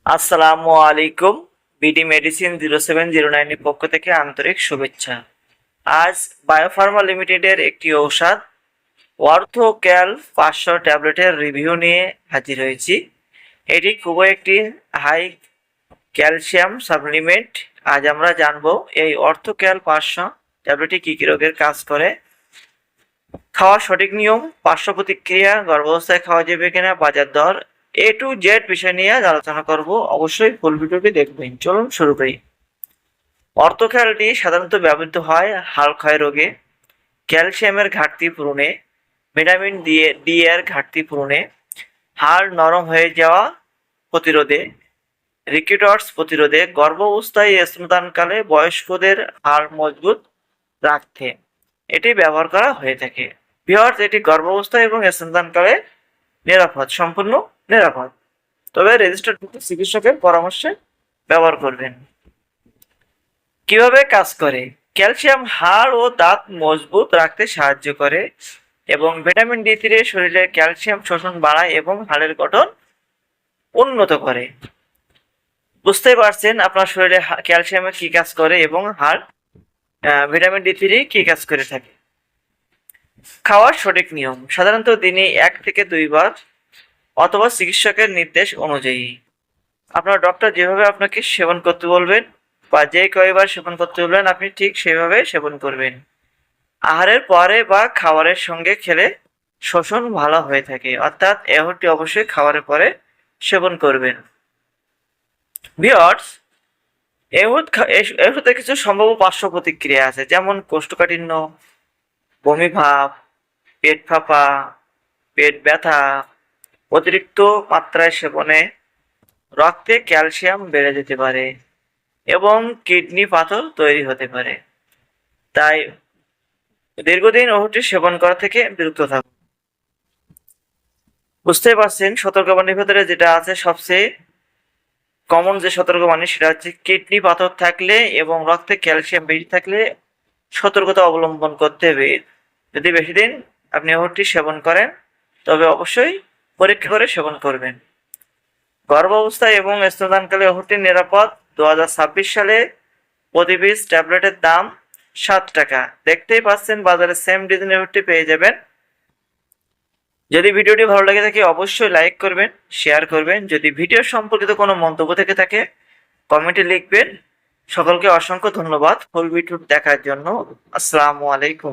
আসসালামু আলাইকুম। BD medicine 0709 এর পক্ষ থেকে আন্তরিক শুভেচ্ছা। আজ বায়োফার্মা লিমিটেডের একটি ঔষধ অর্থোক্যাল 500 ট্যাবলেটের রিভিউ নিয়ে হাজির হয়েছি। এটি খুবই একটি হাই ক্যালসিয়াম সাপ্লিমেন্ট। আজ আমরা জানবো এই অর্থোক্যাল 500 ট্যাবলেটটি কী কী রোগের কাজ করে, খাওয়ার সঠিক নিয়ম, পার্শ্ব প্রতিক্রিয়া, গর্ভাবস্থায় খাওয়া যাবে কিনা, বাজার দর, এ টু জেড বিষয় নিয়ে আজ আলোচনা করব। অবশ্যই ফুল ভিডিওটি দেখবেন। চলুন শুরু করি। অর্থোক্যালটি সাধারণত ব্যবহৃত হয় হাড় ক্ষয় রোগে, ক্যালসিয়ামের ঘাটতি পূরণে, ভিটামিন ডি এর ঘাটতি পূরণে, হাড় নরম হয়ে যাওয়া প্রতিরোধে, রিকেটস প্রতিরোধে, গর্ভাবস্থায় স্তন্যদানকালে বয়স্কদের হাড় মজবুত রাখতে এটি ব্যবহার করা হয়ে থাকে। ভিউয়ার্স, এটি গর্ভাবস্থায় এবং স্তন্যদানকালে নিরাপদ, সম্পূর্ণ নিরাপদ। তবে রেজিস্টার্ড চিকিৎসকের পরামর্শে ব্যবহার করবেন। কিভাবে কাজ করে? ক্যালসিয়াম হাড় ও দাঁত মজবুত রাখতে সাহায্য করে এবং ভিটামিন ডি3 শরীরে ক্যালসিয়াম শোষণ বাড়ায় এবং হাড়ের গঠন উন্নত করে। বুঝতেই পারছেন আপনার শরীরে ক্যালসিয়ামে কি কাজ করে এবং হাড় ভিটামিন ডি3 কি কাজ করে থাকে। খাওয়ার সঠিক নিয়ম, সাধারণত দিনে 1 থেকে 2 বার অথবা চিকিৎসকের নির্দেশ অনুযায়ী। আপনার ডক্টর যেভাবে আপনাকে সেবন করতে বলবেন বা যে কয়বার সেবন করতে বলবেন আপনি ঠিক সেভাবে সেবন করবেন। আহারের পরে বা খাবারের সঙ্গে খেলে শোষণ ভালো হয়ে থাকে, অর্থাৎ এই ওষুধটি অবশ্যই খাবারের পরে সেবন করবেন। ভিউয়ার্স, এই ওষুধের কিছু সম্ভাব্য পার্শ্ব প্রতিক্রিয়া আছে, যেমন কোষ্ঠকাঠিন্য, বমি ভাব, পেট ফাঁপা, পেট ব্যথা, অতিরিক্ত মাত্রায় সেবনে রক্তে ক্যালসিয়াম বেড়ে যেতে পারে এবং কিডনি পাথর তৈরি হতে পারে। তাই দীর্ঘদিন ওষুধটি সেবন করা থেকে বিরত থাকুন। বুঝতেই পারছেন সতর্কবাণীর ভেতরে যেটা আছে, সবচেয়ে কমন যে সতর্কবাণী সেটা হচ্ছে কিডনি পাথর থাকলে এবং রক্তে ক্যালসিয়াম বেশি থাকলে সতর্কতা অবলম্বন করতে হবে। যদি বেশি দিন আপনি ওষুধটি সেবন করেন তবে অবশ্যই পরীক্ষা করে সেবন করবেন। গর্ভাবস্থায় এবং স্তন্যদানকালে ওষুধটি নিরাপদ। 2026 সালে প্রতি পিস ট্যাবলেটের দাম 7 টাকা। দেখতেই পাচ্ছেন বাজারে সেম ডিজাইনের ওষুধটি পেয়ে যাবেন। যদি ভিডিওটি ভালো লাগে থাকে অবশ্যই লাইক করবেন, শেয়ার করবেন। যদি ভিডিও সম্পর্কিত কোনো মন্তব্য থেকে থাকে কমেন্টে লিখবেন। সকলকে অসংখ্য ধন্যবাদ ফুল ভিডিও দেখার জন্য। আসসালামু আলাইকুম।